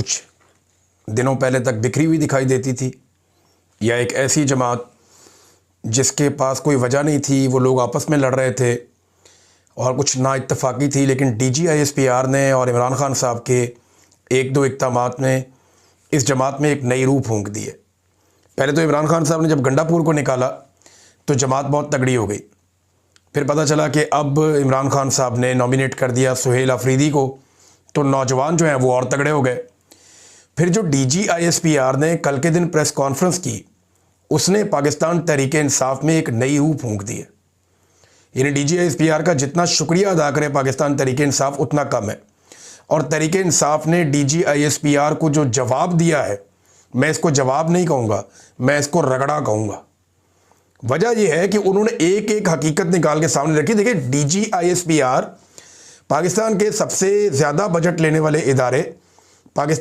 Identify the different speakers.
Speaker 1: कुछ दिनों पहले तक बिखरी हुई दिखाई देती थी, या एक ऐसी जमात जिसके पास कोई वजह नहीं थी, वो लोग आपस में लड़ रहे थे और कुछ ना इत्तफाक़ी थी, लेकिन DGISPR ने और इमरान खान साहब के एक दो इक़दामात ने इस जमात में एक नई रूह फूंक दी है। पहले तो इमरान खान साहब ने जब गंडापुर को निकाला तो जमात बहुत तगड़ी हो गई। फिर पता चला कि अब इमरान खान साहब ने नॉमिनेट कर दिया सुहेल अफरीदी को, तो नौजवान जो हैं वो और तगड़े हो गए। फिर जो DGISPR ने कल के दिन प्रेस कॉन्फ्रेंस की, उसने पाकिस्तान तहरीक इंसाफ में एक नई रूह फूंक दी है। यानी DGISPR का जितना शुक्रिया अदा करे पाकिस्तान तहरीक इंसाफ उतना कम है। और तहरीक इंसाफ ने DGISPR को जो जवाब दिया है, मैं इसको जवाब नहीं कहूँगा, मैं इसको रगड़ा कहूँगा। वजह यह है कि उन्होंने एक एक हकीकत निकाल के सामने रखी। देखिए, DGISPR पाकिस्तान के सबसे ज़्यादा बजट लेने वाले इदारे पाकिस्तान